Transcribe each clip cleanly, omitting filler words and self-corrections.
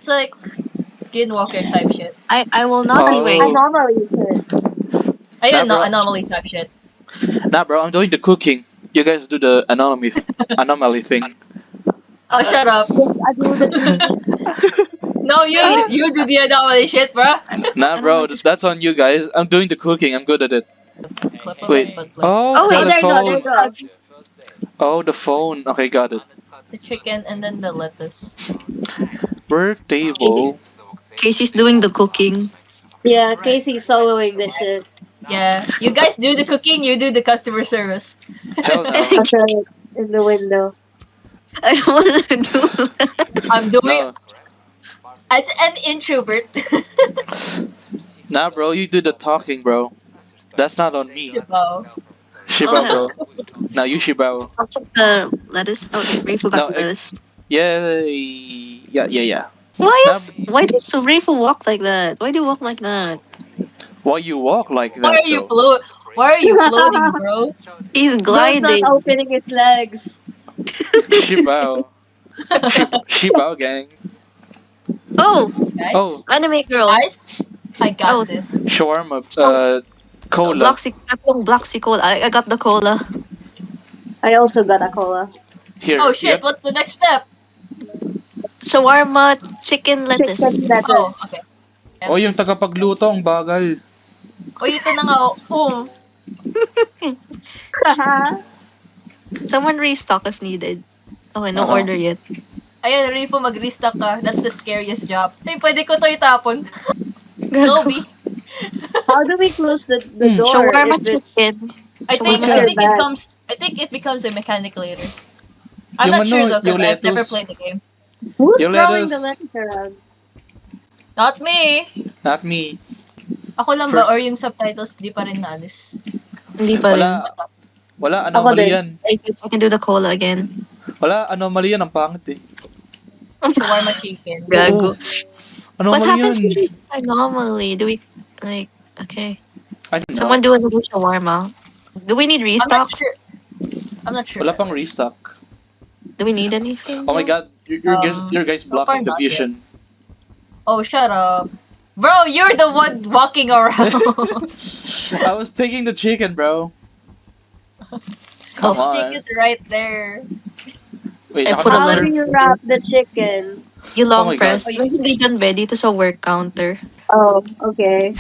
It's like skinwalker type shit. I will not be Oh. wearing. Anomaly shit. Ayun, Nah, no, bro. anomaly type shit. Nah, bro, I'm doing the cooking. You guys do the anomaly thing. Oh, shut up. Yes, I do the cleaning. No, you do the anomaly shit, bro. Nah, I don't bro, like this. that's on you guys. I'm doing the cooking. I'm good at it. Clip of Wait. it, but like Oh, Oh, wait, Oh, there you go, there you telephone. go. Oh, the phone. Okay, got it. the chicken and then the lettuce. Work table. Casey's doing the cooking. Yeah, Casey's soloing this shit. Yeah, you guys do the cooking, you do the customer service. Hell no. That's right. In the window. I don't want to do that. I'm doing No. as an introvert. Nah, bro, you do the talking, bro. That's not on me. Wow. Shibao, bro. Now you Shibao. I'll check the lettuce. Oh, Ray forgot No, the lettuce. yeah. Why does Rafa walk like that? Why do you walk like that? Why you walk like Why that, are you though? float? Why are you floating, bro? He's Bro's not gliding. opening his legs. Shibao. Shibao gang. Oh, Guys, Oh, anime girl. guys, I got Oh, this. shawarma. So- Cola. Bloxy cola. I got the cola. I also got a cola. Here. Oh you shit! got- What's the next step? Shawarma, chicken lettuce. Chicken lettuce. Oh, okay. Oh, yung tagapagluto, ang bagal. Oh, ito na nga. Someone restock if needed. Okay, no Uh-huh. order yet. Ayan, Rifu, mag-restock ka. That's the scariest job. Hey, pwede ko to itapon. Kobe. How do we close the Hmm. door Shawarma if it's chicken. I think Shawarma it bad. comes. I think it becomes a mechanic later. I'm Yung not sure ano, though, because yung I've never lettuce. played the game. who's Yung throwing lettuce. the lettuce around? Not me. Not me. Ako lang ba First- or yung subtitles di pa rin naalis? Hindi pa rin. Wala, Ako anomaly din. yan. I can do the cola again. Wala, anomaly yan. Ang pangit eh. Shawarma chicken. Gago. Anomaly What happens yan. when we normally? Do we like okay? I don't know. Someone do another shawarma. Do we need I'm not restocks? sure. I'm not sure. Wala pang restock. Do we need anything? Oh my god, you're guys so far blocking the not vision. Oh, shut up. Bro, you're the one walking around. I was taking the chicken, bro. Come Just on. take it right there. Wait, I put a How letter. do you wrap the chicken? You Oh long my press. God. May hindi dyan, be. Dito sa work counter. Oh, okay.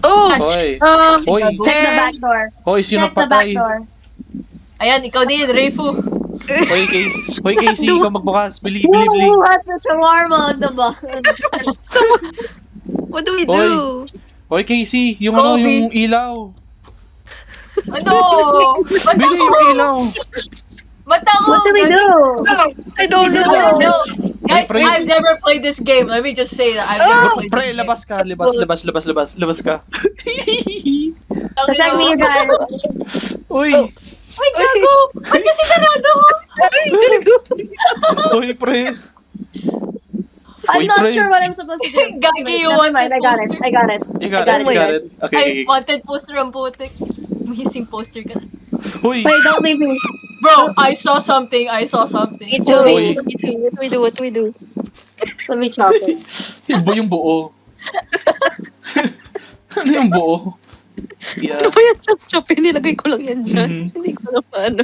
Oh! Hoy, Gago. Check the back door. hoy, sino Check the back patay? door. Ayan, ikaw din, Reifu. Hoy, Casey, ikaw magbukas. Bili. Who has the shawarma on the button? Someone... What do we do? Hoy, Casey, yung Kobe. yung ilaw. Ano? Bili yung ilaw. Matako! What do we do? I don't I don't know. Guys, Pre. I've never played this game. Let me just say that I've never played Pre, this game. labas ka. Labas ka. Protect me, you guys. Uy, Ay, gago! Ba't kasi sarado? uy, pre. I'm Uy, not pre. sure what I'm supposed to do. Gagi, Wait, you never wanted mind. I got it. poster. I got it. You got I got it, it, you got guys. it. Okay. I wanted poster ang putik. Missing poster ka. Uy, Wait, don't leave me. Bro, I saw something. Me too, Uy. me too. What do we do? Let me chop it. yung buo. Ano yung buo? Yeah. Ano ba yan? Chop-chop. Nilagay ko lang yan dyan. Mhm. Hindi ko alam paano.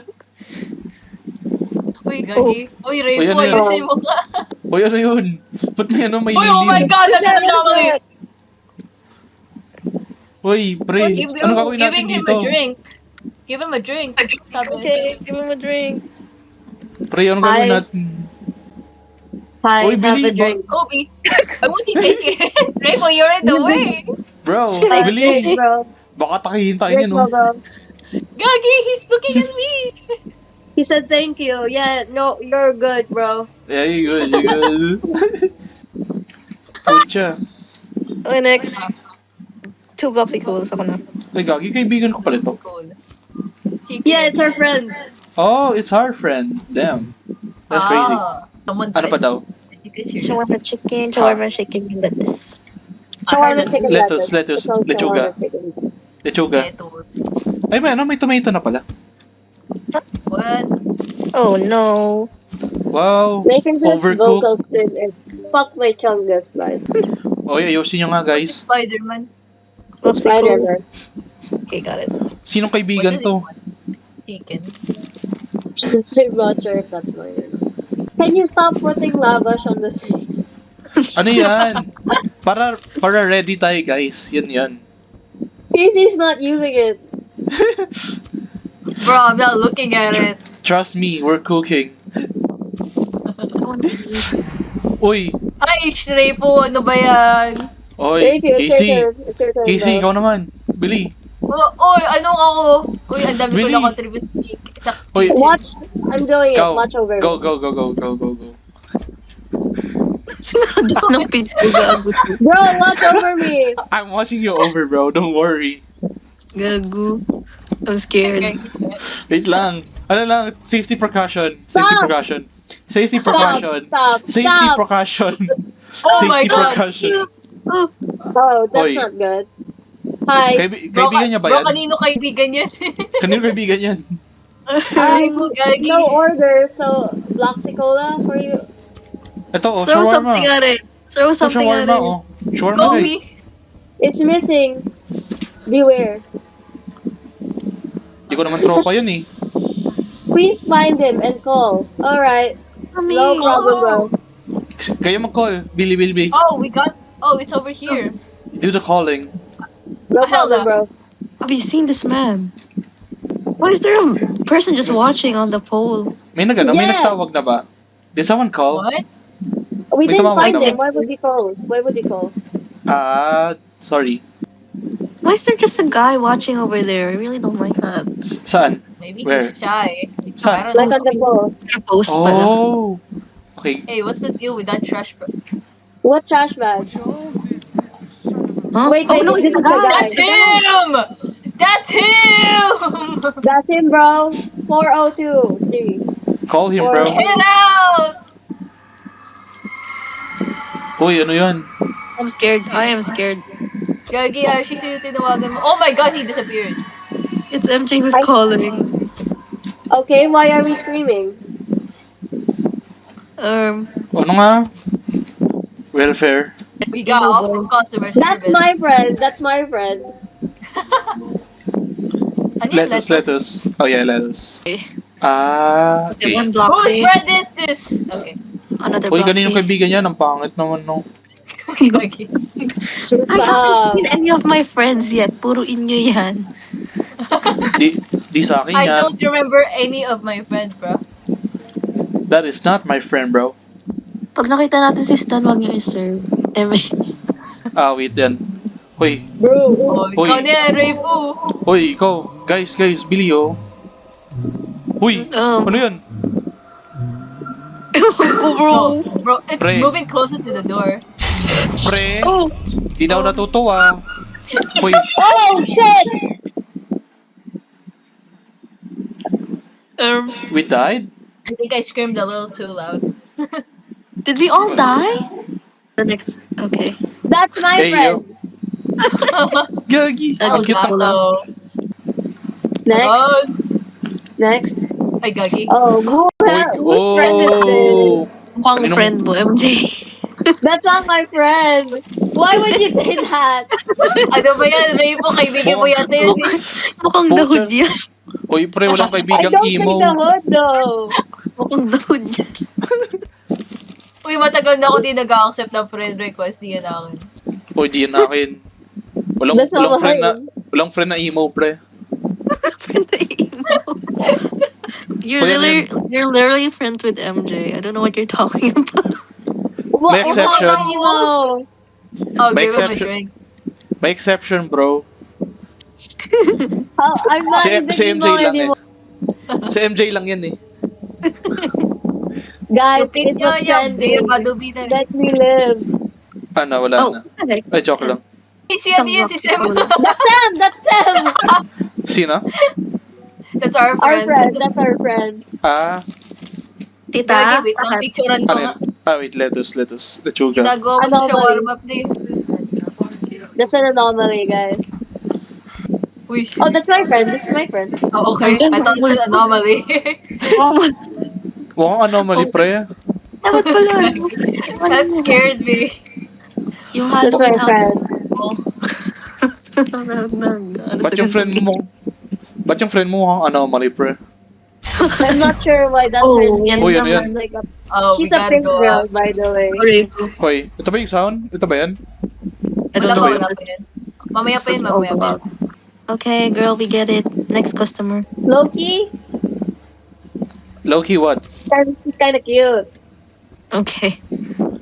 Uy, Gagi. Uy, Uy, Reifu, ano yun? ayusin mo ka. Uy, ano yun? Ba't may ano, may Uy, oh my lilim? god, that's anomaly. Uy, pre, ano gagawin natin Giving him dito? a drink. Give him a drink. Sabi Okay, give him a drink. Pre, ano gagawin Hi. natin? Hi, Uy, have Billy, a drink. Kobe, why won't he take it? Reifu, you're in the way. Bro, Sila- bili! Drink, bro. Baka takihin tayo Drink, niya, no? bro. Gagi, he's looking at me. He said thank you. Yeah, no, you're good, bro. Yeah, you good. Pucha. Okay, next. 2 blocks equals. Ako na. Ay, gagi, kaibigan ko pala ito. Yeah, it's our friends. Oh, it's our friend. Damn. That's crazy. Someone Ano pa daw? I think it's yours. Shawarma chicken, and lettuce. I heard Shawarma chicken Lettuce, lettuce. lettuce, It's also lechuga. shawarma chicken. Lechuga. lettuce. Ay, may tomato na pala. What? Oh no. Wow. My favorite Overcooked. vocal stream is "Fuck my chungus" line. Oy, ayusin nyo nga, guys. Spider-Man. Let's be cool. Spider-Man. Okay, got it. Sinong kaibigan What does it to? want? Chicken. I'm not sure if that's mine or not. Can you stop putting lavash on the thing? Ano yan? Para ready tayo, guys. Yan. Casey's not using it. Bro, I'm not looking at it. Trust me, we're cooking. Uy, Ay, Shrey po, ano ba yan? oy, Thank you. It's Casey. your turn. It's your turn. Casey, bro. ikaw naman. Bili. Oy, anong ako? Uy, ang dami ko Really? na contribute sa Uy, Watch. I'm doing it. go. Watch over. Go. Sinadot ng pinto, gago. Bro, watch over me. I'm watching you over, bro. Don't worry. Gago. I'm scared. Wait lang. Ano lang, safety precaution. Stop. Safety precaution. Stop. Safety Stop. precaution. Oh my Safety God. precaution. Oh, Oh, that's Oy. not good. Hi. Kaibigan niya ba Bro, yan? kanino kaibigan yan? Kanino kaibigan yan? Ay, mo, gagi. No order, so Bloxy Cola for you. Ito, oh, throw shawarma. something at it. Throw Ito, something at shawarma, it. oh. Shawarma, Go guys. me. It's missing. Beware. Hindi ko naman tropa yun eh. Please find him and call. Alright. Mommy. No problem, bro. Kayo mag-call. Bili. Oh, it's over here. Do the calling. No Hell problem, no. bro. Have you seen this man? Why is there a person just watching on the pole? May Yeah. nagtawag na ba? Did someone call? What? We May didn't tumawag find naman. him. Why would you call? Why would you call? Sorry. Why is there just a guy watching over there? I really don't like that. Saan? Maybe Where? he's shy. Saan? I don't Like know. on the pole. Your post pala. Oh. Okay. Hey, what's the deal with that trash? What trash bag? Huh? Wait, oh no, this it's is the the guy. guy. That's him! That's him! That's him, bro. 402. Call him, bro. Get out! Uy, ano yun? I'm scared. I am scared. Gagi, Ashley, sino tinawagan mo? Oh my God, he disappeared. It's MJ who's I- calling. Okay, why are we screaming? Ano nga? Welfare. We got awful customer service. That's my friend. That's my friend. Ano yun, Lettuce. Oh yeah, lettuce. Okay. Okay. One block Whose say. friend is this? Okay. Another Uy, block kanino say. kaibigan yan? Ang pangit naman, no? Gagi. I haven't Stop. seen any of my friends yet. Puro inyo yan. Di sa akin I yan. don't remember any of my friends, bro. That is not my friend, bro. Pag nakita natin si Stan, wag niyo i-serve. Wait yan. Hoy, Bro. Oh, Uy. ikaw na yan, Raypo. hoy, ikaw. Guys, bili, oh. Huy, ano yan? Ko, bro. Bro, it's Pre. moving closer to the door. Pre, Oh. di na ako natutuwa. Hoy, Oh, shit! we died? I think I screamed a little too loud. Did we all die? The next. Okay. That's my Hey, friend. Gagi. Oh, Ang cute God, ng... no. Next. Oh, Next. ay, Gagi. Oh, whose friend is this? Mukhang Kaninong- friend mo, MJ. That's not my friend. Why would you say that? Ano ba yan? Raypo, kaibigan mo yata yun. eh. Mukhang Pucha. dahod yan. Hoy, pre, walang I kaibigang don't think emo. the hood though. Mukhang dahod yan. Uy, matagal na ako di nag-accept ng friend request. Di yan akin. Hoy, di yan akin. That's not Walang friend na emo, pre. Friend na emo. Kuya, You're literally friends with MJ. I don't know what you're talking about. May exception. Emo. Oh, May give him a exception. drink. May exception, bro. Oh, I'm not Si, even si MJ emo lang eh. anymore. Si MJ lang yan eh. Guys, Lupit it nyo was yung trending. madubi na. Let me live. Ano, wala Oh, na. okay. Ay, joke lang. Si ano yun, si Sam. That's Sam. That's Sam. Sino? That's our Our friend. friend. That's our friend. Tita? Gagi, wait lang, picturean ko Ano nga. yan? Wait, lettuce. Lechuga. Ginagawa ko Ano sa ba shawarma plate. That's an anomaly, guys. Uy. Oh, that's my friend. This is my friend. Oh, okay. I thought it's an anomaly. Mukhang anomaly, pre. Dapat pala. That scared me. Yung That's Halloween my house. friend. Ba't yung friend mo... Ba't yung friend mo mukhang anomaly, pre? I'm not sure why that's her Oh, skin. Oh, yan, yan. It's like a, Oh, she's we a gotta pink go girl, out. by the way. Sorry. Hoy, ito ba yung sound? Ito ba yan? I don't Wala know. pa, wala pa yan. Mamaya pa yun, mamaya pa yun. Okay, girl, we get it. Next customer. Loki, Low-key what? she's kind of cute. Okay.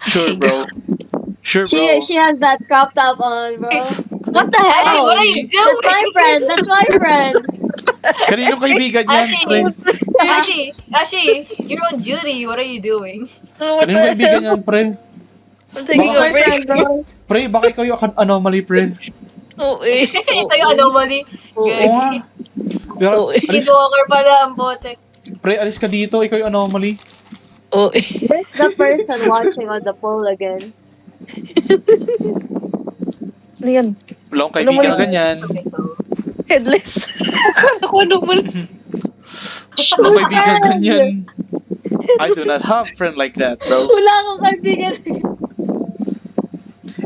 Sure, Okay, bro. Sure, She bro. she has that crop top on, bro. What the heck? Ashi, what are you That's my doing? friend. That's my friend. Kaninong kaibigan yan, Ashi, pre? Ashi, you're on duty. What are you doing? What Kaninong the kaibigan hell? yan, pre? I'm taking That's a my friend, break. bro. Pre, baka ikaw yung anomaly, pre. Oh, eh. Ito yung anomaly. Oo nga. Pero, Oh, eh. alis, Skinwalker pala ang bote. pre, alis ka dito. Ikaw yung anomaly. Oh, eh. There's the person watching on the poll again. Ano yan? Wala akong kaibigan na ganyan. Okay, so. Headless. Akala ko ano mo. Wala akong kaibigan na ganyan. I do not have friend like that, bro. Wala akong kaibigan.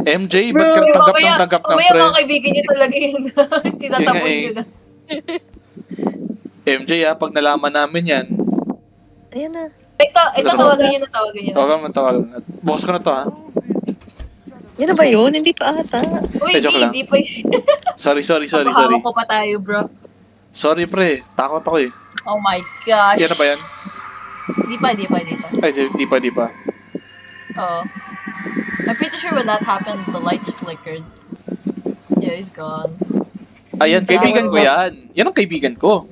MJ, Bro, ba't ka tanggap ng Mamaya, tanggap ng mamaya pre? mga kaibigan niyo talaga yun. Tinataboy Yun niyo nga na. MJ, pag nalaman namin yan, Ayan na. Ito tawagan niyo na, tawagan niyo na. tawagan mo, tawagan mo. Bukas ko na to, ha? Yan na ba yun? Hindi pa ata. Uy, joke lang. di pa yun. Sorry. Hawak ko pa tayo, bro. Sorry, pre. Takot ako eh. Oh my gosh. Yan na ba yan? Di pa. Ay, di pa. Oo. I'm pretty sure when that happened, the lights flickered. Yeah, he's gone. Ayan, kaibigan ko yan. Yan ang kaibigan ko.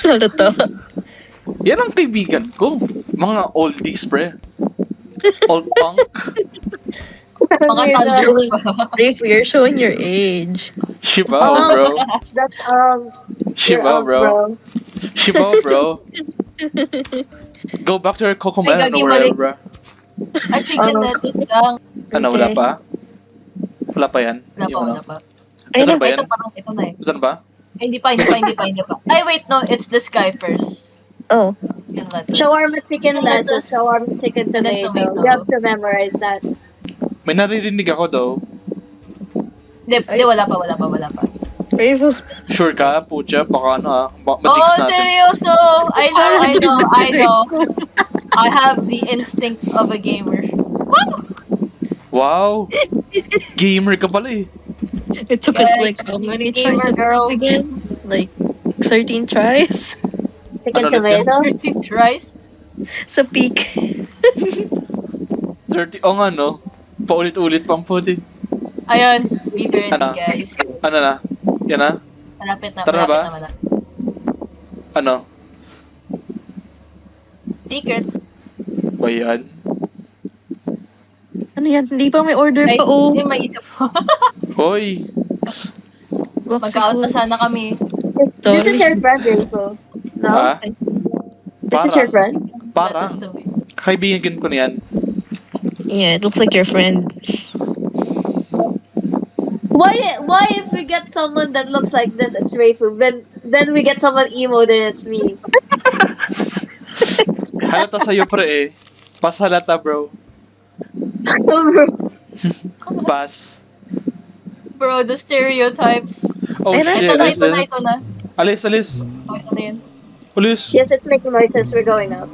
Ano to? Yan ang kaibigan ko. Mga oldies, pre. Old punk. Mga tangers pa. Rafe, you're showing your age. Shibao, bro. That's Shibao, you're bro. Shibao, bro. Go back to your Cocomelon Ay, or gagi, wherever, balik. bro. Ay, chicken lettuce lang. Ano, wala pa? Wala pa yan? Wala pa, Yung ano? wala pa. Ayun Ito na. ba yan? Ito parang ito na eh. Ito na ba? Ay, hindi pa. Ay, wait, no. It's this guy first. Oh. Chicken lettuce. Shawarma chicken lettuce, shawarma chicken And then tomato. tomato. You have to memorize that. May naririnig ako daw. Hindi, wala pa. Rafe. Sure ka, pucha, baka ano ma-jinx Oh, natin. seryoso. I know. I have the instinct of a gamer. Woo! Wow! Gamer ka pala eh. It took us like how many Gamer tries to girl. beat again? Like 13 tries? Chicken Ano ulit tomato. 13 tries? Sa peak. 30, o nga no? Paulit-ulit pang puti. Ayun. Be ready, Ano? guys. Ano na? Yan na? Malapit na. Tara ba? Ano? Secret. Ba yan? Ano yan? Hindi pa may order Ay, pa, oh. yung maisip ko. Hoy! Mag-out na sana kami. This is your friend, Rico. No? Ha? This is your friend? Parang. Lettuce tomato. Kaibigan ko na yan. Yeah, it looks like your friend. Why if we get someone that looks like this, it's Rayfu. Then we get someone emo, then it's me. Halata sa'yo pre eh. Pas halata bro. Pas. Bro, the stereotypes. Oh Ay, shit. Ito na. Alis. Oh, ito na yun. Alis. Yes, it's making noises. We're going out.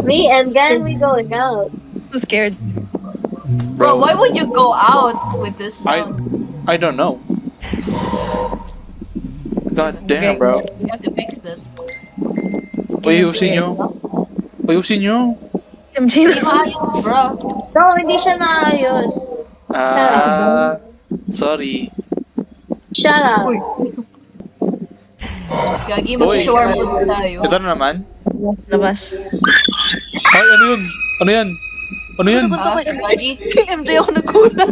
Me and Gan, we going out. I'm scared. Bro, why would you go out with this sound? I don't know. God damn, bro. You have to fix that. Ayusin nyo. Ayusin nyo. MJ Hindi maayos, bro. No, hindi siya naayos. Sorry. Shut up. Gagi, Uy. mag-shawarma tayo. Ito na naman. Labas. Ay, ano yun? Ano yan? Ano yan? Ah, Gagi. Kay MJ ako nagulat.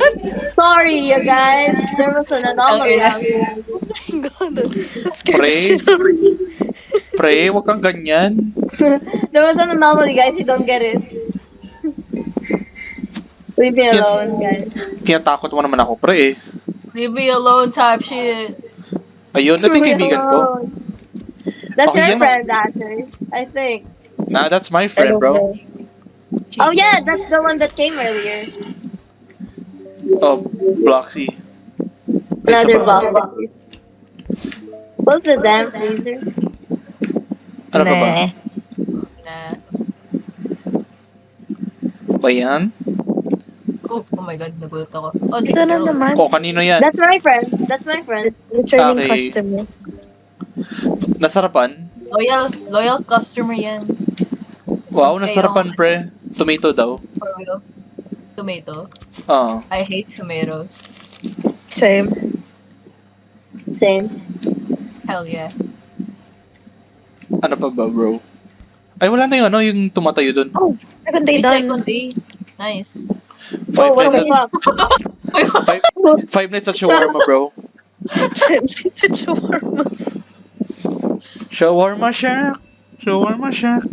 Sorry, you guys. There was an anomaly out here. Oh my god. That scared the Pre? shit out of me. Pre, wag kang ganyan. There was an anomaly, guys. You don't get it. Leave me alone, guys. Tinatakot mo naman ako, pre eh. Leave me alone type shit. Ayun, ito yung Leave me kaibigan ko. alone. That's Okay, your yan. friend, actually. I think. Nah, that's my I friend, don't bro. know. Oh yeah, that's the one that came earlier. Oh, Bloxy. Ay, isa Another pa. box. Close the damn freezer. Ano pa ba? Nah. Na. Ba yan? Oh my god, nagulat ako. Oh, this Ito na girl. naman. Oh, kanino yan? That's my friend. That's my friend. Returning Okay. customer. Nasarapan? Loyal customer yan. Wow, Okay, nasarapan, pre. Tomato daw. For real. Tomato. Oo. I hate tomatoes. Same. Same. Hell yeah. Ano pa ba, bro? Ay, wala na yung ano, yung tumatayo dun. Oh, second day May done. second day. Nice. Oh, what Nights the fuck? Five Nights at Shawarma, bro. It's a shawarma. Shawarma Shack! Shawarma Shack!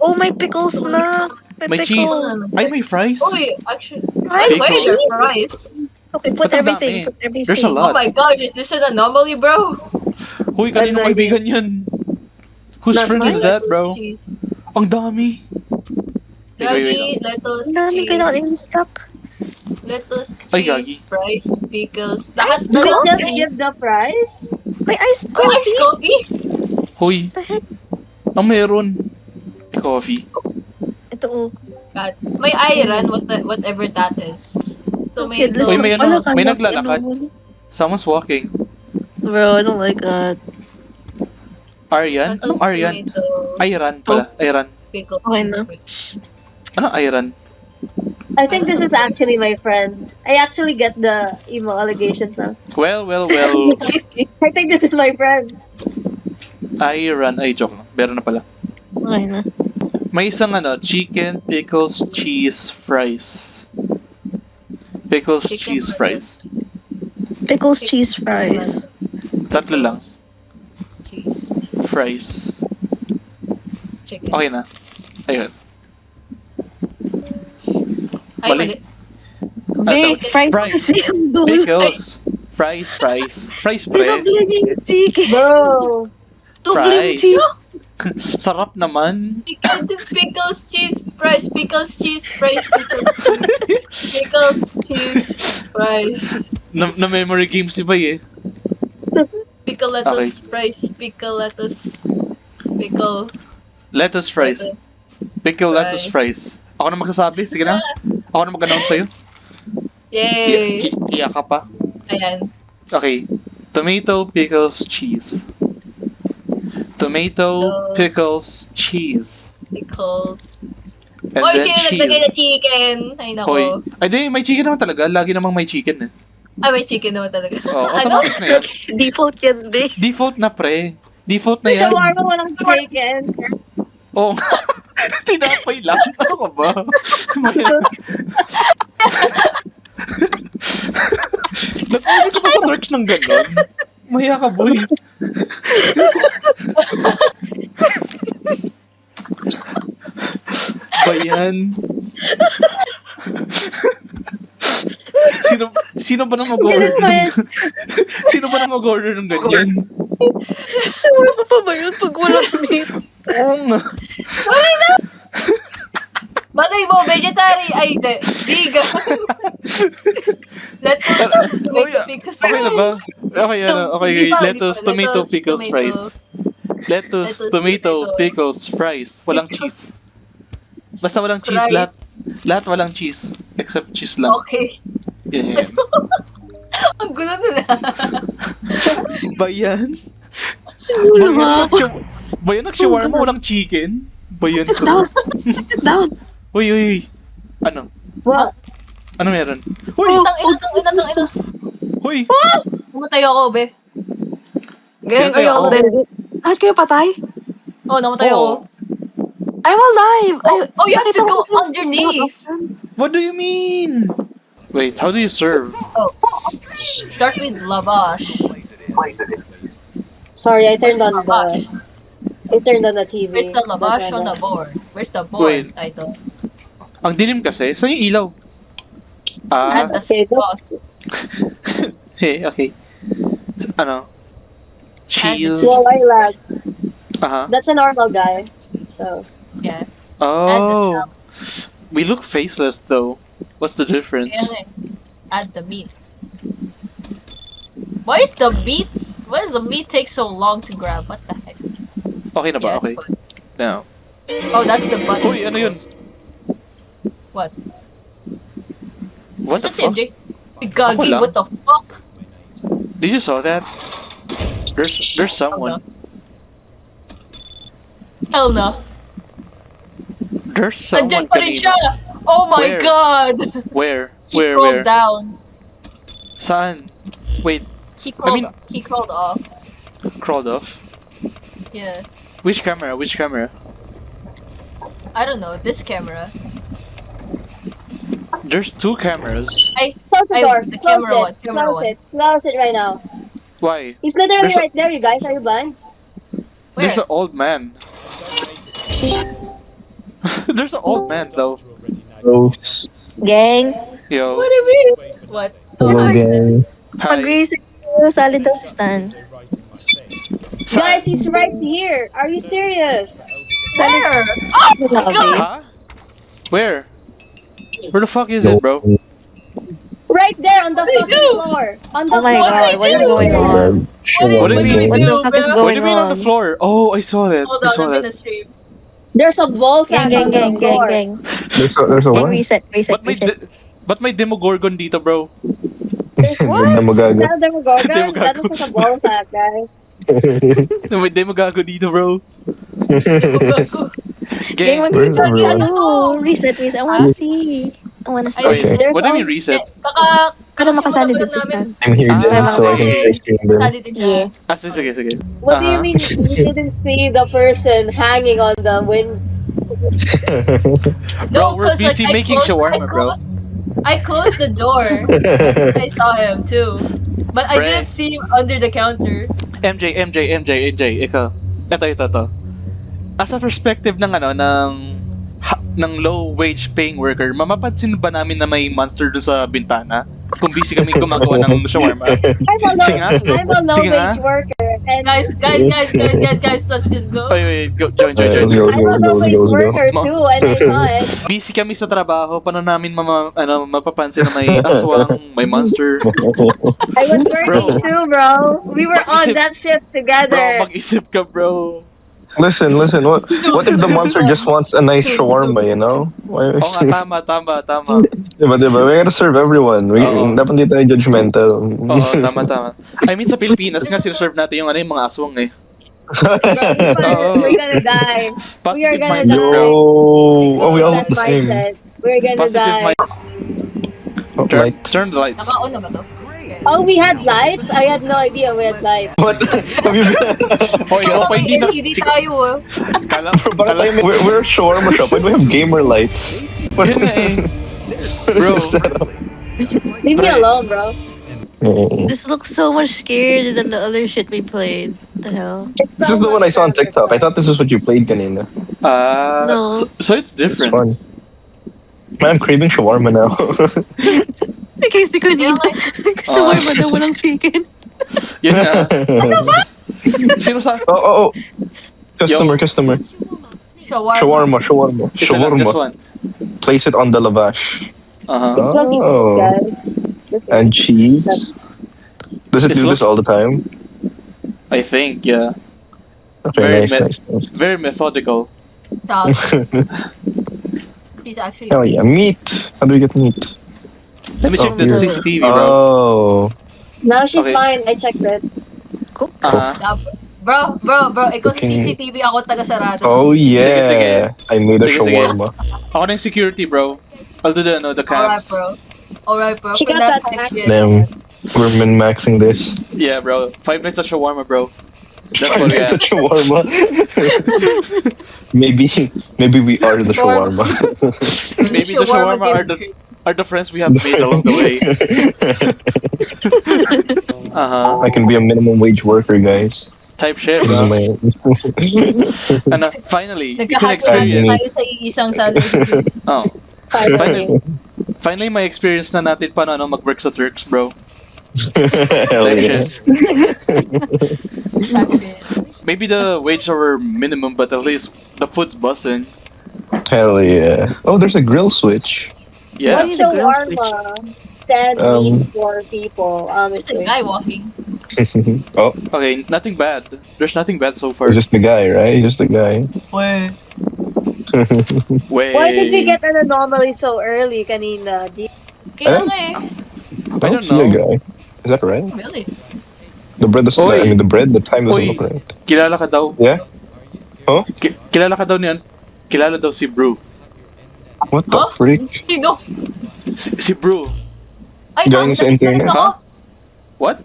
Oh, may pickles na. May cheese. pickles. Ay, may fries. Uy, actually. Rice, Pickles. Wait, there's cheese. fries. Okay, put Ba't ang everything. dami? Put everything. There's a lot. Oh my gosh, is this an anomaly, bro? Huy, kaninong Ano kaibigan yan? Whose Not friend is mine. that, bro? Cheese. Ang dami. Gagi, lettuce, Ang dami cheese, kailangan in-stock. lettuce, Ay, cheese, gagi. fries, pickles. Lahat Ice na Did lang. it just give the price? May iced Oh, ice coffee. coffee? Huy, What the heck? ang meron. May coffee. Ito oh. God. May iron, whatever that is. Tomato. Headless Uy, lang may pala, ano, may kala ko naglalakad. ano. Someone's walking. Bro, I don't like that. Aryan? Anong Lettuce, Aryan? tomato, Ayran pala. Ayran. pickles, Okay cheese, na. fries. Ano Ayran? I think this is actually my friend. I actually get the emo allegations now. Well. I think this is my friend. Ayran. Ay, joke lang. Meron na pala. Okay na. May isang ano, chicken, pickles, cheese, fries. Pickles, Chicken, cheese, fries. Pickles, cheese, fries. Tatlo lang. Cheese, Fries. chicken. Okay na. Ayun. Ay, mali. mali. Big fries Fries. kasi yung dulo. Pickles. Fries. Fries, pre. Pinabling yung chicken. Bro. Double yung Fries. cheese. Sarap naman. Chicken, pickles, cheese, fries, pickles, cheese, fries, pickles, cheese, fries. Na-memory game si Bay eh. Pickle lettuce, fries, pickle lettuce, pickle Lettuce fries. lettuce. Pickle lettuce fries. Ako na magsasabi. Sige na. Ako na mag-announce sa'yo. Yay! Iyak ka pa. Ayan. Okay. Tomato, pickles, cheese. Tomato, So- pickles, cheese. Pickles. And Oy, then sino naglagay na cheese. chicken? Ay, nako. Hoy. Ay, di, may chicken naman talaga. Lagi namang may chicken eh. Ay, may chicken naman talaga. Oh, Ano? automatic na yan. Default yan, be. Default na, pre. Default na May yan. shawarma walang chicken. Oo. Tinapay lang. Ano ka ba? Nag-order ka pa sa Turks ng gano'n? Maya ka, boy. Ba yan? Sino ba nang mag-order Ganun ba yan? Sino ba nang mag-order ng ganyan? Shawarma pa ba yun pag walang meat? Oo nga. Malay mo, vegetarian. Ay, hindi. Vegan. Lettuce, tomato, pickles. Okay na ba? Okay, ano? Okay, Di pa, lettuce, tomato, lettuce, pickles, tomato. fries. Lettuce, tomato, pickles, fries. Walang cheese. Basta walang cheese, Fries. lahat walang cheese. Except cheese lang. Okay. Yan. Ang gulo nun ah. Bayan? Diba? Bayan nag-shawarma, walang chicken? Bayan Sit ko. down. Sit down. Uy. Ano? What? Ano meron? Uy! Oh, Tang ina. Uy! Namatay ako, be. Ganyan Pinatay kayo ako. all dead. Lahat kayo patay? Oh, namatay Oo. ako. I'm alive! Oh, you have to Nakita go ko sila- underneath. What do you mean? Wait, how do you serve? Oh. Start with lavash. Sorry, I turned on the TV. Where's the lavash on the board? Where's the board? Wait. Title. Ang dilim kasi. Saan yung ilaw? Ah, And the okay, sauce. okay. Ano? Cheese. Well, I lagged. Aha. That's a normal guy. So, Yeah. Oh, we look faceless though. What's the difference? Kaya nga eh. Add the meat. Why is the meat? Why does the meat take so long to grab? What the heck? Okay na ba? Yeah, it's Okay. fine. Now. Oh, that's the button. Hoy, to ano yun? close. What? What the Is that si fuck? MJ? Gagi, lang. what the fuck? Did you saw that? There's someone. Hell no. There's someone Andyan pa rin siya! kanina. Oh my Where? god! Where? He Where? crawled Where? down. Saan? Wait, He crawled, mean- he crawled off. crawled off. Yeah. Which camera? Which camera? I don't know, this camera. There's two cameras. Close the I- door. the Close camera it. one, camera Close one. it. Close it right now. Why? He's literally There's a- right there, you guys. Are you blind? Where? There's an old man. There's an old man though. Oops. Gang, Yo. What do you mean? What? Hello, hi. gang. Hi. mag-research ko solid daw si Stan. Guys, he's right here. Are you serious? Where? Lobby. Huh? Where? Where the fuck is it, bro? Right there on the What do you fucking do? floor. On the Oh my floor. god, what is going on? What do you mean? What the fuck is What What do going you mean on on? the floor? Oh, I saw that. Hold I on, saw I'm gonna that. stream. There's a ball Gang, sack gang, on the gang, gang, floor. gang. There's a Gang, what? reset, reset, reset. But may Demogorgon dito, bro. What? Hindi mo gago. Is that a Demogorgon? Demogorgon. That looks like a ball sack, guys. May Demogago dito, bro. Gang, Gang. Where's mag-reset. everyone? Oh, reset, reset. I wanna see. I wanna see. Wait, Okay. what do you mean reset? Para makasali din si namin. Stan. I'm here Ah. then, so I can share screen then. Kasali din siya. Yeah. Ah, sige, sige. What do you Uh-huh. mean you didn't see the person hanging on the window? Bro, we're 'cause, like, busy I making closed- shawarma, bro. I closed the door. I saw him too. But I Pre. didn't see him under the counter. MJ, ikaw. Ito. As a perspective ng ng low wage paying worker, mamapansin ba namin na may monster doon sa bintana? Kung busy kami gumagawa ng shawarma. Sige nga. I'm a low Sige nga. wage worker. And Guys, let's just go. Wait, go, join. Let's go, I'm a let's go, low let's wage go, let's go. worker too, and I saw it. Busy kami sa trabaho, paano namin mapapansin na may aswang, may monster. I was working Bro. too, bro. We were on that shift Bro, together. mag-isip ka, bro. Listen, what if the monster just wants a nice shawarma, you know? Why? Oo nga, tama. Diba? We gotta serve everyone. Oo. Dapat hindi tayo judgmental. Oo, tama. I mean, sa Pilipinas nga, sinaserve natin yung yung mga aswang eh. We're gonna die. We are Positive gonna mindset, Yo, bro. oh, we all That look the same. mindset. We're gonna Positive die. Oh, Turn, light. turn the lights. Naka-on na ba to? Oh, we had lights? I had no idea we had lights. What? Have you been? Hoy, Ikaw, hindi na. LED tayo ah. Kala, Bakit tayo we're a shawarma shop. Why do we have gamer lights? What Yun nga eh. What is Bro. this setup? Leave me Pre. alone, bro. This looks so much scarier than the other shit we played. The hell? It's This is the one I saw on TikTok. I thought this is what you played kanina. No. So it's It's different. fun. Man, I'm craving shawarma now. Kasi ko niya. Shawarma na walang chicken. Yun nga. Sino sa... Oh. Customer. Shawarma. Shawarma. Isa lang, just one. Place it on the lavash. Uh-huh. It's looking Oh. good, guys. This is- And cheese. Does it It's do this all the time? I think, yeah. Okay, Very nice. Very methodical. Stop. He's actually. Oh yeah, meat. How do we get meat? Let me check the here. CCTV, bro. Oh. No, she's Okay. fine. I checked it. Cook. Uh-huh. Bro, ikaw sa Okay. CCTV, ako taga-sarado. Oh yeah. Sige. I made a Sige. shawarma. Ako na yung security, bro. I'll do the Alright, cams. bro. Alright, bro. She Put got that that type accent. shit. Damn. We're min-maxing this. Yeah, bro. 5 nights of shawarma, bro. That's what we It's a have. shawarma. maybe we are the shawarma. Maybe the shawarma are the friends we have made along the way. Uh-huh. I can be a minimum wage worker, guys. Type shit, This is bro. my. And finally, you can Nagkahati experience... tayo sa iisang salary. Oh, Finally. finally may experience na natin paano mag-work sa Turks, bro. Hell Type yeah. shit. Maybe the wage are minimum, but at least the food's bussin'. Hell yeah. Oh, there's a grill switch. Yeah. What Why the grill switch? shawarma stand Um, means for people, There's a honestly. guy walking. oh, Okay, nothing bad. There's nothing bad so far. he's just the guy, right? He's just the guy. Wait. Wait. Why did we get an anomaly so early, kanina? Kaya nga eh. I I don't don't see a know. guy. Is that right? Really? The bread doesn't. Oy. I mean, the time doesn't Oy. look right. Kilala ka daw. Yeah. Oh, Kilala ka daw niyan. Kilala daw si Brew. what the Huh? freak? Sino? Si Brew. Ay, Join sa na-disconnect internet. ako. What?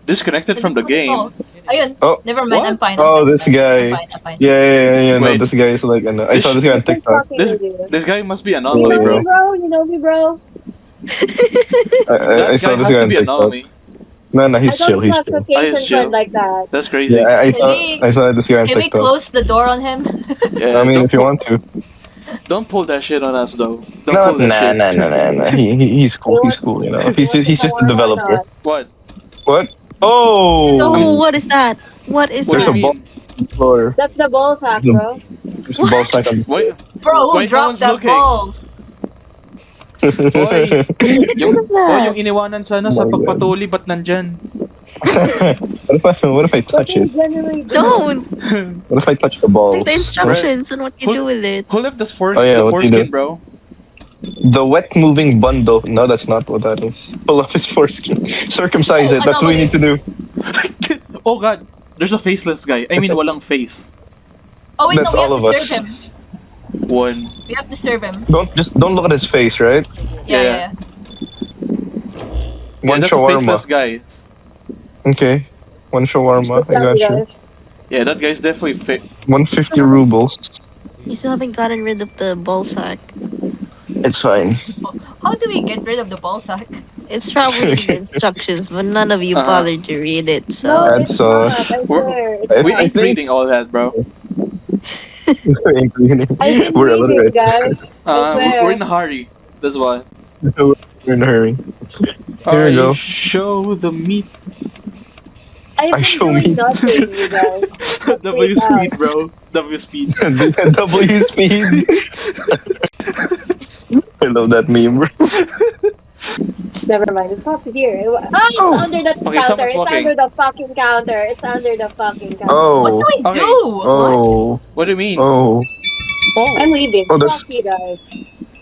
Disconnected from the Na-disconnect game. ako. Ayun. Oh. Never mind, What? I'm fine. Oh, I'm fine, this I'm fine, guy. I'm fine, I'm fine. Yeah. No, Wait. this guy is like. I saw this guy on What's TikTok. fucking This with you? this guy must be You anomaly, know bro. me, bro? You know me, bro? That I saw guy this has guy to on be TikTok. anomaly. No, I he's chill. don't He's have chill. vacation he's chill. friend like that. That's crazy. Yeah, I saw. Hey. I saw this guy on Can we TikTok. close the door on him? Yeah, I mean, don't if you pull- want to. Don't pull that shit on us, though. Don't No, pull that shit. nah. He's cool. He's cool. You know, he's You want just a shawarma or developer. not? What? What? Oh, Oh, what is that? What is What There's do a you that? mean? floor. That's the ball sack, The- bro. There's a ball sack on. Wait, Bro, who Wait, no dropped one's the looking. balls? yung, What is that? yung iniwanan sana Oh sa my God. pagpatuli, ba't nandyan? what if I touch What it? is generally Don't! What if I touch the ball? Like the instructions on what you Who- do with it. Who left the Oh, yeah, the what do you foreskin, do? bro? The wet moving bundle. No, that's not what that is. Pull off his foreskin. Circumcise it. That's what we need to do. Oh god, there's a faceless guy. I mean, walang face. Oh wait, That's no, we all have of to us. serve him. One. We have to serve him. Don't look at his face, right? Yeah. One that's a shawarma. faceless guy. Okay. One shawarma. I got you. Yeah, that guy's definitely 150 rubles. You still haven't gotten rid of the ball sack. It's fine. How do we get rid of the ball sack? It's probably in the instructions, but none of you Uh-huh. bothered to read it, No, so. That's, it's not. I We're- swear. It's I- We not. ain't think- reading all that, bro. I've been We're reading, illiterate. guys. I swear. We're in a hurry. That's why. We're in a hurry. Here we Alright, go. show the meat. I've been show doing me. nothing, you guys. W Straight speed, out. bro. W speed. W speed. I love that meme, bro. Never mind. It's not here. It's Oh. under the Okay, counter. someone's It's walking. under the fucking counter. It's under the fucking counter. What Oh. do I Okay. do? Oh. What do you mean? Oh. Oh. I'm leaving. Oh, there's- Fuck you guys.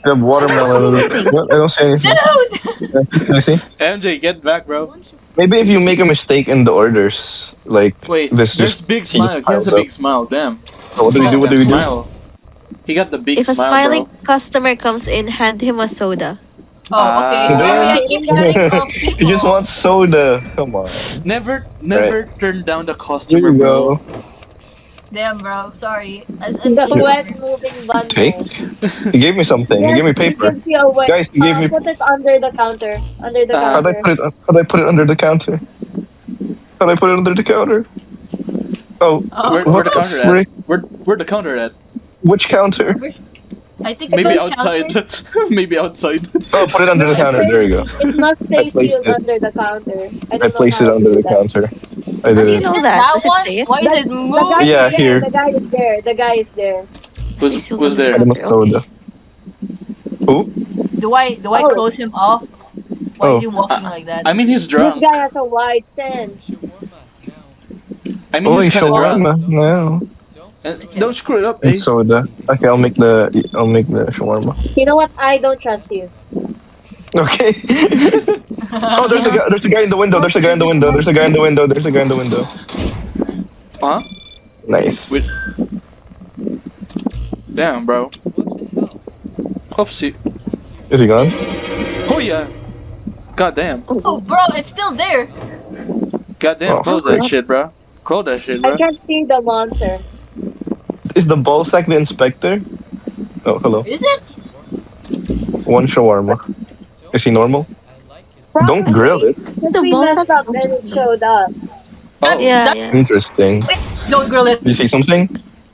The watermelon. anything. What? I don't see anything. Dude! Can I see? MJ, get back, bro. Maybe if you make a mistake in the orders, like Wait, this, there's just big he just smile. He has piles a up. big smile. Damn. So what do we do? What do Damn we do? smile. He got the big If a smile, smiling bro. customer comes in, hand him a soda. Oh, okay. Ah. Sorry, I keep getting off people. He just wants soda. Come on. Never turn down the Here customer, you bro. go. Damn, bro. Sorry. The wet moving bundle. Take. He gave me something. Yes, he gave me He paper. gives you a wet. Guys, he gave me. Put it under the counter. Under the How'd How'd I counter. put it? How'd I put it under the counter? How'd I put it under the counter? Oh, Oh, Where what the the counter frick? at? Where the counter at? Which counter? I think Maybe those outside. counters- Maybe outside. Oh, put it under the No, it counter. says- There you go. It must stay I placed sealed it. under the counter. I I don't know placed how it to under do the that. counter. I How did do you it. know Is it that? that Does one? it say it? Why is it The guy moving? is Yeah, there. here. The guy is there. The guy is there. Stay Who's sealed who's under the there? Item counter, of soda. Who? Do I Oh. close him off? Why Oh. is he walking like that? I mean, he's This drunk. guy has a wide stance. I mean, Oh, he's kind of drunk. shawarma. No. Don't screw it up, eh? And soda. Okay, I'll make the shawarma. You know what? I don't trust you. Okay. Oh, there's a guy in the window. There's a guy in the window. There's a guy in the window. There's a guy in the window. Huh? Nice. Wait. Damn, bro. Oopsie. Is he gone? Oh yeah. God damn. Oh, bro, it's still there. God damn. Oh, Close fuck. that shit, bro. Close that shit, I bro. can't see the monster. Is the ball sack the inspector? Oh, hello. Is it? One shawarma. Is he normal? Don't Probably, grill it. Because The we balls messed are- up and it showed up. Oh, Yeah, yeah. Interesting. Don't grill it. Did you see something?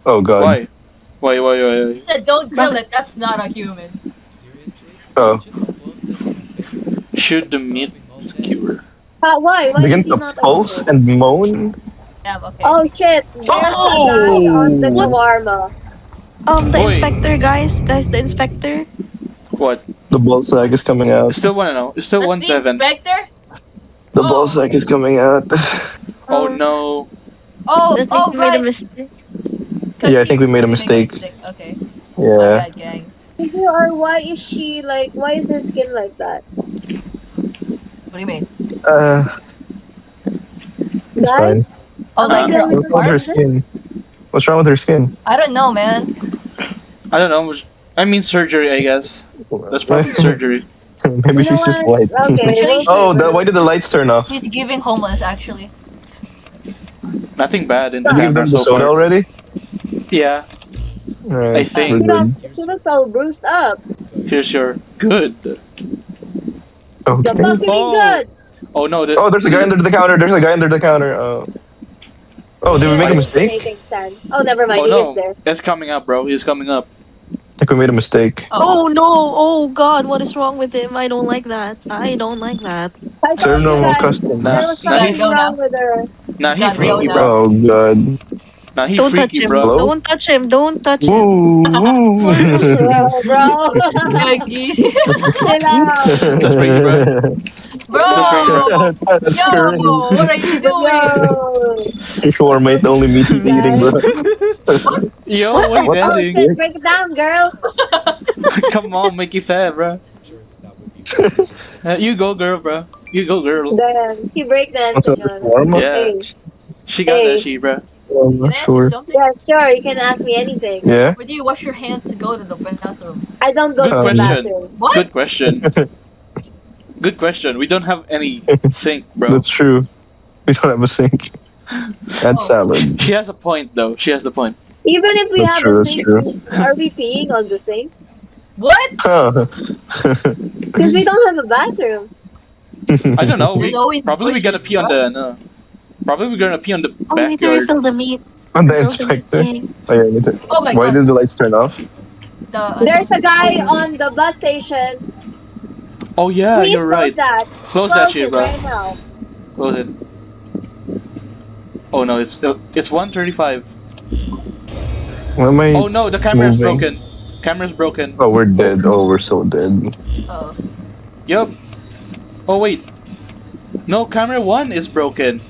Oh god. why? Why? He said don't grill it. That's not a human. Oh. Shoot the meat skewer. Why? Why Begin is he to not pulse alive? and moan? Damn, okay. Oh shit! There's a guy on the shawarma. The Oi. inspector, guys, the inspector. What? The ball sack is coming out. It's still 1-0. It's still That's the 1-7. inspector? The ball Oh. sack is coming out. Oh no. Oh, That means oh, you made a right. mistake. 'Cause Yeah, I she think we made a made mistake. Okay. My Yeah. bad, gang. Or why is she like? Why is her skin like that? What do you mean? It's fine. Guys, Oh, am like I the her only What's one wrong with her arms? seeing this? skin? What's wrong with her skin? I don't know, man. I don't know. I mean surgery, I guess. That's probably surgery. Maybe You know she's just what? white. Okay, Actually, we'll Oh, see. why did the lights turn off? She's giving homeless, actually. Nothing bad in the Did you give camera them the so soda far. already? Yeah, Alright, I think. we're good. She looks all bruised up. Here's your good. The Okay. fucking Oh. good. Oh no. Oh, there's a guy under the counter. There's a guy under the counter. Oh, did we make a mistake? Hallucinating stand. Oh, never mind. Oh He is no. there. It's coming up, bro. He's coming up. I think we made a mistake. Oh, Oh no! Oh God, what is wrong with him? I don't like that. I don't like that. I Serve told you normal guys customers. there was You gotta something go now. wrong with her. Nah, he Gotta go freaky, now. bro. Oh God. Nah, he Don't touch freaky, him. bro. Hello? Don't touch him. Don't touch him. Woo! Woo! Bro. Maggie. Chill out. That's freaky, bro. Bro! That's Yo! crazy. What are you doing? Yo. Shawarma ain't the only meat he's eating, bro. Yo, What? what are you What? Oh dancing? shit, break it down, girl. Come on, make it fair, bro. You go, girl, bro. You go, girl. Damn, she What's up, breakdancing on. shawarma? Yeah, Hey. she got Hey. that shit, bro. I'm Can not I ask you sure. something? Yeah, sure, you can ask me anything. Yeah? Where do you wash your hands to go to the bathroom? I don't go Good to the question. bathroom. What? Good question. Good question. We don't have any sink, bro. That's true. We don't have a sink. That's Oh. salad. She has a point, though. She has the point. Even if we That's have true, a that's sink, true. are we peeing on the sink? What? Huh. Because we don't have a bathroom. I don't know. There's always Probably we gotta bushes, pee on bro. the no. Probably we're gonna pee on the Oh, you need to backyard. refill the meat. On the Refill the meat inspector. thing. Oh, yeah, I need to- Oh my Why god. did the lights turn off? There's a guy on the bus station. Oh yeah, Please you're close right. that. Close that Close shit, it bro. right now. Close it. Oh no, it's 1:35. Why am I? Oh no, the camera's Moving. broken. Camera's broken. Oh, we're dead. Oh, we're so dead. Oh. Yup. Oh wait. No, camera 1 is broken.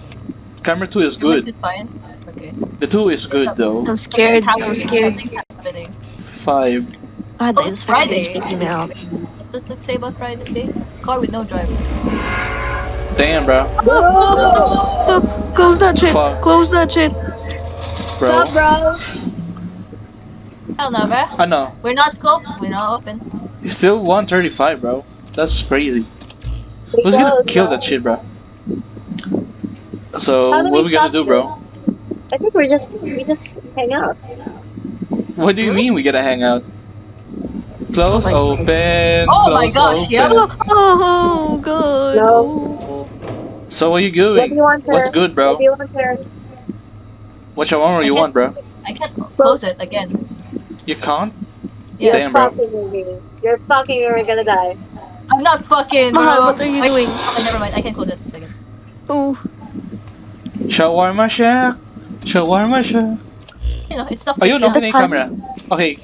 Camera 2 is good. This is fine. Okay. The 2 is good though. I'm scared. Something's I'm scared. Something's happening. 5. God, Oh, the it's inspector is Friday. freaking me out. What does it say about Friday? Car with no driver. Damn, bro. Bro. Oh, close that shit. Fuck. Close that shit. What's Bro. up, bro? Hell no, bro. I know. We're not closed. We're not open. It's still 1:35, bro. That's crazy. We Who's gonna close, kill bro. that shit, bro? So How do what are we we gonna stop do, bro? I think we just hang out. What do you mean we gotta hang out? Close, Oh my- open. Oh close, my gosh, yeah. open. Oh, God. No. Oh. So what are you What do doing? you want, sir? What's good, What bro? do you want, sir? What shawarma you Okay. want, bro? I can't close it again. You can't? Yeah. Damn, bro. fucking with me. You're fucking or we're gonna die. I'm not fucking, bro. Mahal, what are you Wait, doing? Okay, never mind. I can close it again. Oh. Shawarma shack. Shawarma shack. You know, it's not. Ayun, At okay the na yung time- camera. Okay,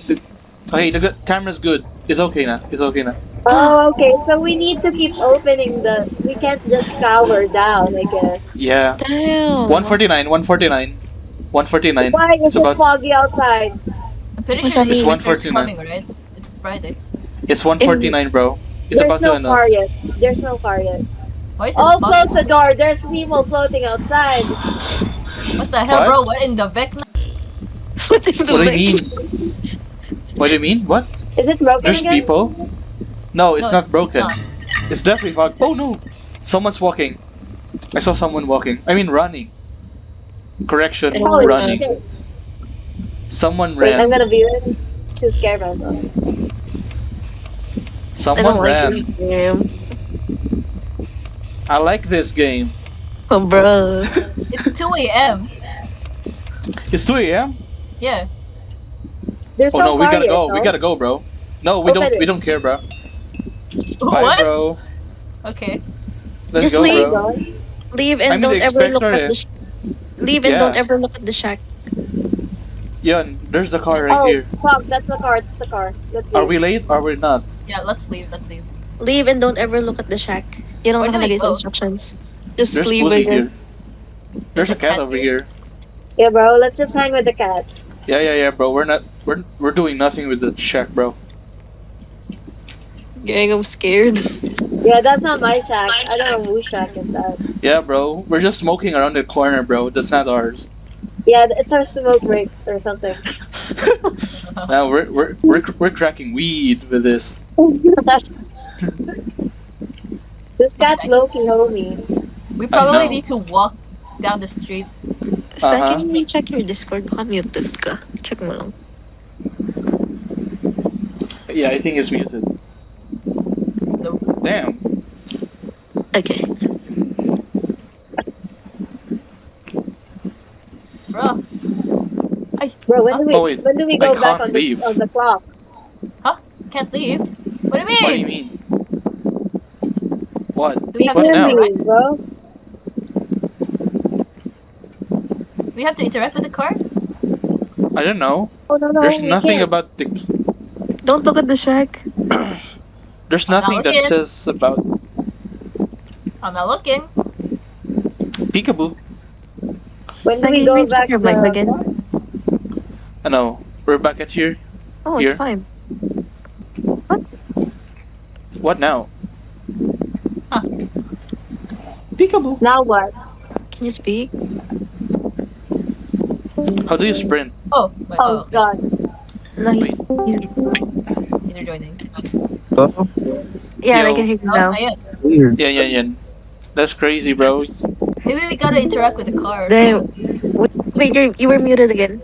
the camera's good. It's okay na. It's okay na. Oh, okay. So we need to keep opening the. We can't just cower down, I guess. Yeah. Damn. 149, 149. 149. Why is It's it about foggy outside? I'm pretty What's sure that the mean? inspector's 149. coming, right? It's Friday. it's 149, bro. It's There's about no to ano. car yet. There's no car yet. Why is it Oh, foggy? close the door. There's people floating outside. What the hell, What? bro? What in the Vecna? What the What do you heck? mean? What do you mean? What? Is it broken There's again? people? No, it's No, not broken. not. It's definitely fog. Oh no! Someone's walking. I saw someone walking. I mean running. Correction, Holy running. shit. Someone Wait, I'm ran. gonna view it. Too scared myself. I don't Someone like ran. this game. I like this game. Oh, bro. It's 2 a.m. It's 2 a.m. Yeah. There's Oh no no, we car gotta yet, go. no? We gotta go, bro. No, we Open don't. it. We don't care, bro. Bye, What? bro. Okay. Let's Just go, leave. bro. Leave I'm and the don't ever look inspector, at eh. the. Leave and Yeah. don't ever look at the shack. Yun, there's the car right Oh, here. fuck, that's a car. That's a car. Let's Are leave. we late or we're not? Yeah, let's leave. Let's leave. Leave and don't ever look at the shack. You don't Where do we nakalagay sa go? instructions. Just There's leave pussy and just... here. There's a cat over here. Yeah, bro, let's just hang with the cat. Yeah, bro. We're doing nothing with the shack, bro. Gang, I'm scared. Yeah, that's not my shack. I don't know whose shack is that. Yeah, bro. We're just smoking around the corner, bro. That's not ours. Yeah, it's our smoke break or something. Now we're cracking weed with this. This cat Loki homie. We probably know. need to walk down the street. Stan, Uh-huh. can you check your Discord? Baka muted ka. Check mo lang. Yeah, I think it's muted. No. Damn. Okay. Bro. Bro, when do we Oh, wait. when do we I go back can't on leave. the clock? Can't leave. What do you mean? What do you mean? What? Do we have What to now? interact? bro? Do we have to interact with the car? I don't know. Oh no, There's we nothing can't. about the. Don't look at the shack. There's nothing that okay. says about I'm not looking. peekaboo. When do Stan, we can go you check back your mic to again? I know. We're back at here. Oh, Here. it's fine. What now? Huh. Peekaboo. Now what? Can you speak? How do you sprint? Oh, wait, Oh, it's gone. No, Wait. he's... Either joining. Oh, Yeah, I Yo. can hear you Oh, now. not yet. weird. Yeah. That's crazy, bro. Maybe we gotta interact with the car. Then, wait, you were muted again.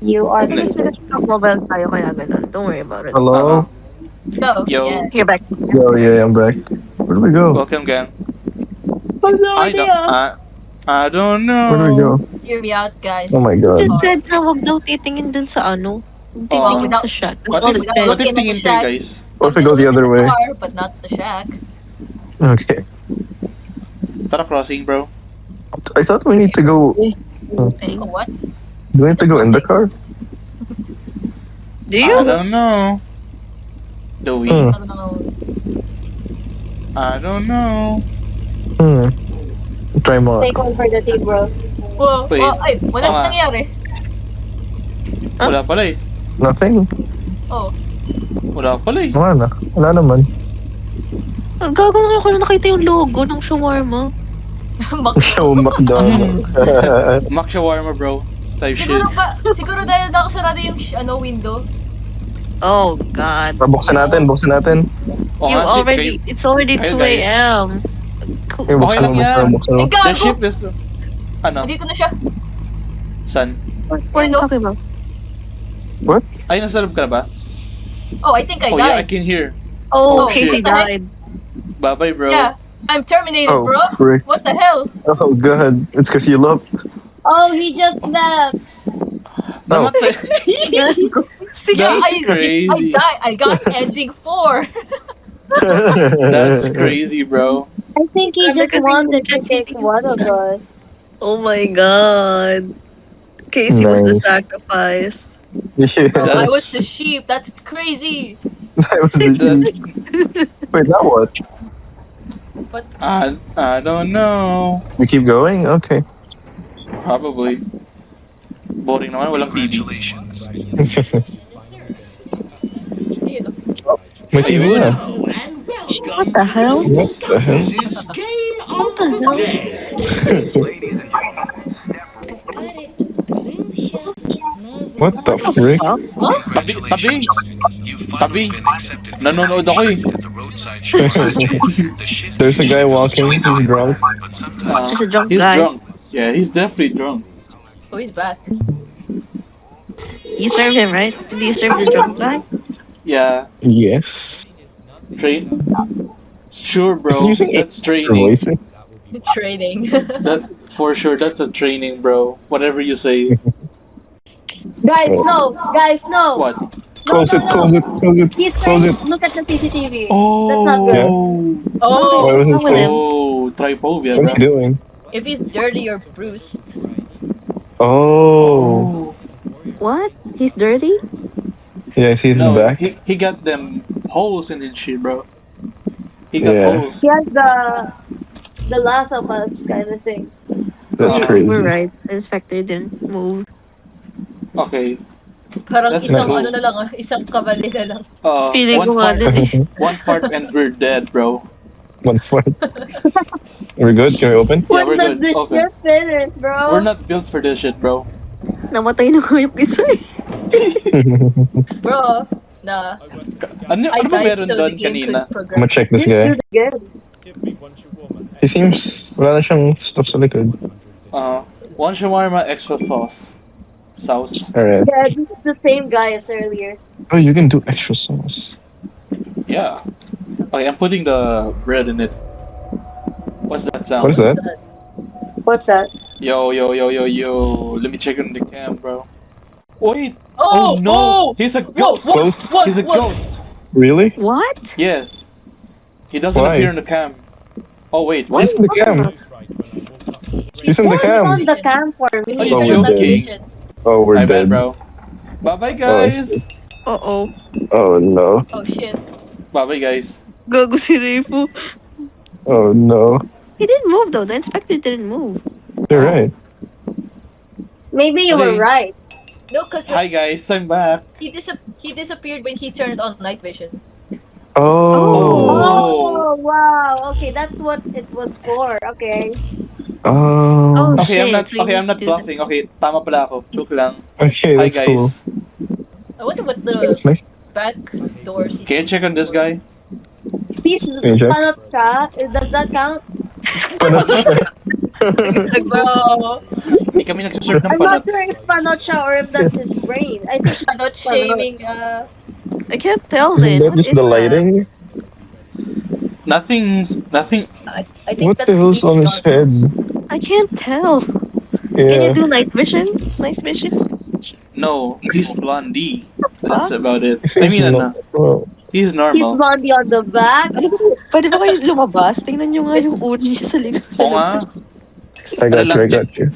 You I are think it's because mobile tayo kaya ganun. Don't worry about it. Hello? Go. Yo. Yeah. You're back. Yo, yeah, I'm back. Where do we go? Welcome, gang. no I don't. I don't know. Where do we go? Hear me out, guys. Oh my god. Just said na wag daw titingin dun sa ano. Huwag titingin without- sa shack. That's What all if, it said. what if Looking at tingin the kayo, shack. guys? What if we go the other way? Car, but not the shack. Okay. Tara crossing, bro. I thought we need to go. Thing. Oh, what? Do we need to go in the car? Do I you? don't know. Do we? Hmm. I don't know. I don't know. Try mo. take one for the team, bro. Whoa, Wait. oh, ay, walang Tama. nangyari. Wala pala eh. Nothing. Oh, Wala pala eh. Wala na. Wala naman. Ang gago na ko na nakita yung logo ng shawarma. Show McDonald's. Mac shawarma, bro. Type shit. siguro dahil nakasarado yung window. Oh God. Buksan natin, buksan natin. Oo You nga, shit, already, it's already kayo, 2 guys. a.m. Okay, buksan lang mo, yan. buksan mo. Ay, The gago! ship is... Ano? Nandito na siya. San? What are you talking about? Ay, nasa loob ka na ba? Oh, I think I Oh yeah, I died. can hear. Oh, Oh, Casey shit. died. Bye-bye, bro. Yeah, I'm terminated, Oh, bro. frick. What the hell? Oh god, it's because you left. Oh, he just left. No. Namatay. Yeah, That's crazy. I died. I got ending 4. That's crazy, bro. I think he Sabi just kasi wanted to hindi take one of us. Oh my God. Casey was the Nice. sacrifice. Yeah, I That's- was the sheep. That's crazy. that was the Wait, now what? I don't know. We keep going? Okay. Probably. Boring naman, walang TV. Yun, May TV Ayun. na. What the hell? What the hell? What the hell? What the frick? Tabi, tabi. Tabi. Nanonood ako eh. There's a guy walking, he's drunk. He's a drunk He's guy. drunk. Yeah, he's definitely drunk. Oh, he's back. You serve him, right? Do you serve the drunk guy? Yeah, Yes. train. Sure, bro. Is he using That's Your training. voice? Training. That for sure. That's a training, bro. Whatever you say. Guys, no! Guys, no! What? No, Close no, it, no. close it, close it, He's close trying it. look at the CCTV. Oh. That's not good. Oh, Why was wrong with it him? Oh, trypophobia. What's he doing? if he's dirty or bruised. Oh. What? He's dirty? Yeah, I see his No, back. he got them holes in his shit, bro. He got Yeah. holes. He has the Last of Us kind of thing. That's Uh, We're crazy. right. The inspector didn't move. Okay. Parang That's isang nice. ano na lang isang kabali na lang. Feeling One ko nga fart, din eh. one fart, and we're dead, bro. 1 foot. We're good? Can we open? Yeah, When we're did good. the Open. ship finish, bro? We're not built for this shit, bro. Namatay na nga yung isa eh. Bro, na Ano I ba died meron so the doon game kanina? could progress. I'm gonna check this This guy. dude good. He seems wala na siyang stuff sa likod. One shawarma, extra sauce. Sauce. Alright. Yeah, this is the same guy as earlier. Oh, you can do extra sauce. Yeah. Okay, I'm putting the bread in it. What's that sound? What is that? What's that? Yo, yo, yo, yo, yo. Let me check on the cam, bro. Wait! Oh, no! oh! He's a Whoa, ghost! what? Close. What? He's a what? ghost! Really? What? Yes. He doesn't Why? appear in the cam. Oh, wait. He's in the cam. He's in the He's cam. on the cam for Are me. you Oh, we're dead. joking? Oh, we're I bet, dead. bro. Bye-bye, Oh, it's guys! Uh-oh. Oh no. Oh shit. Bye-bye, guys. Gago si Reifu. Oh no. He didn't move though. The inspector didn't move. You're right. Maybe you were Okay. right. No, cause Hi, guys. I'm back. he disappeared when he turned on night vision. Oh. Oh, wow. Okay, that's what it was for. Okay. Oh. Okay, I'm shit, not. we Okay, I'm need not to do bluffing. Okay, tama pala ako. Joke lang. Okay, Hi, that's cool. guys. I wonder what That's the nice. back door Can you check on this guy? Please, you check? panot siya. Does that count? Bro, Hindi kami nagsaserve ng I'm not panat. sure if panot siya or if that's his brain. I think I'm not shaming. I can't tell Isn't then. that What just is the that? lighting? Nothing. I think What that's the hell's on his bleach head? I can't tell. Can Yeah. you do night vision? Night vision? No, he's blondie. That's Huh? about it. He I seems mean, no- oh. he's he's normal. blondie on the back. Pwede ba kayo lumabas? Tingnan nyo nga yung ulo niya sa likod sa Oo nga. labas. I got you. I got you.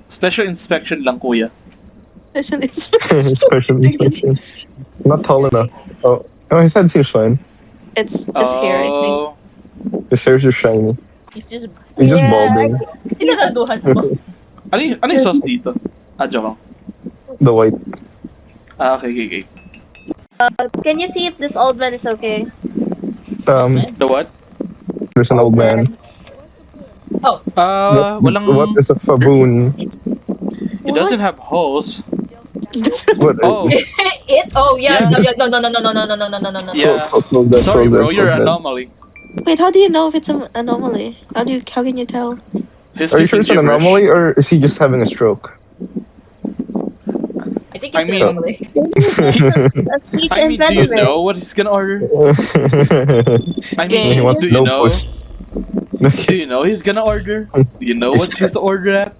Special inspection lang, kuya. Special inspection. Special inspection. Not tall enough. Oh, his head seems fine. It's just hair, I think. Oh, His hair's just shiny. He's just He's just Yeah, balding. sinaraduhan mo. ano yung sauce dito? Joke lang. The white. Okay, okay, okay. Can you see if this old man is okay? The what? There's an old man. Walang... What is a faboon? He doesn't have holes. What? Oh, It? Oh yeah, Yes. no. No. yeah. Close that, Sorry, close that, bro, you're close an that. anomaly. Wait, how do you know if it's an anomaly? How can you tell? His Are you sure it's an gibberish. anomaly or is he just having a stroke? I think I it's mean- anomaly. A speech I mean, do you impediment. know what he's gonna order? I Yeah. he mean, wants do you no know? push. Do you know he's gonna order? Do you know what he's to order at?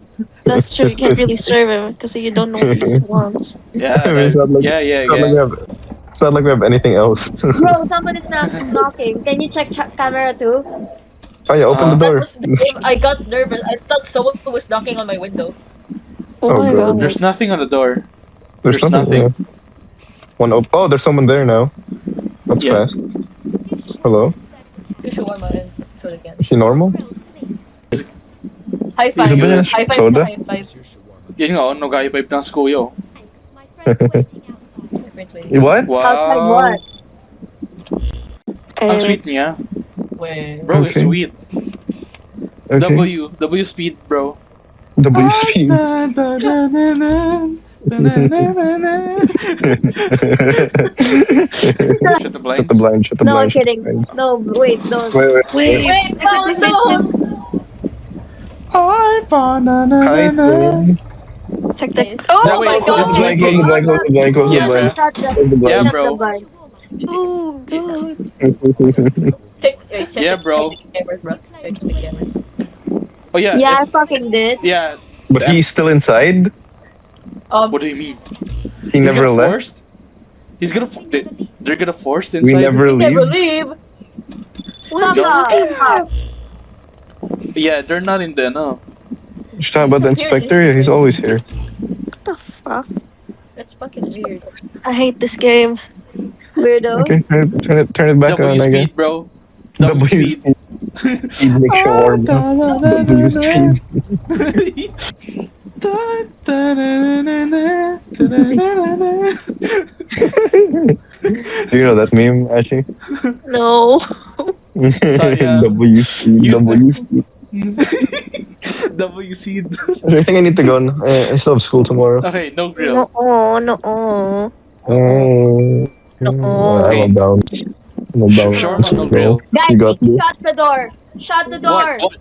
That's true. You can't really serve him because you don't know what he wants. Yeah, I mean, it's not like- yeah. It's not like we have anything else. Bro, somebody's now knocking. Can you check camera too? Oh yeah, open the That door. was the game. I got nervous. I thought someone was knocking on my window. Oh, Oh, my God. god. There's nothing on the door. There's there's nothing. Yeah. Oh, there's someone there now. That's Yeah. fast. Hello? To shawarma and soda can. Is he normal? High five. Is it ba yan? High five. Soda? High five. Yun nga, oh, nag-i-pipe ng si Kuya. oh. My friend's waiting. What? Wow. Outside what? Ang Eh, sweet niya. Where? Bro, it's Okay. sweet. Okay. W speed, bro. W speed. Shut the blinds. Shut the blind. Shut the No, I'm blind. shut the kidding. blinds. No, wait, don't. Wait. Wait, close the hook. Hi, Hi, twin. check the. Yes. Oh Yeah, wait, my close god! the blind, Close the blind. Close the blind. Close the Yeah, blind. Shut the, Close the Yeah, blind. shut bro. the blind. Oh god! Check Yeah, bro. Check the cameras, bro. Check the cameras. Oh yeah. Yeah, I it's- fucking did. yeah. But he's still inside. What do you mean? He He's never gonna left. forced? He's gonna. They're gonna force We inside. never Never leave. leave. What? Come on. Yeah, they're not in there, no. You talking about the inspector? Yeah, he's always here. What the fuck? That's fucking weird. I hate this game. Weirdo. Okay, turn it back W on, I guess. speed, bro. W speed. speed. Speed makes you warm up. W speed. Do you know that meme, Ashley? No. Sayang. W speed. Yun W speed. W seed. I think I need to go. I still have school tomorrow. Okay, no grill. No. No. Oh, No. Okay. I'm about. I'm about. Shawarma, no bro. grill. Guys, You got this. shut the door. Shut the door. What?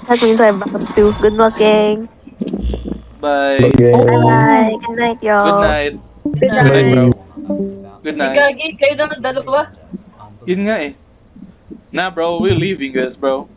That means I bounce too. Good luck, gang. Bye. Okay. Bye bye. Good night, Good y'all. night. Good Good night, bro. night. Good Ay, night. gagi, kayo na dalawa. Yun nga eh. Nah, bro, we're leaving us, bro.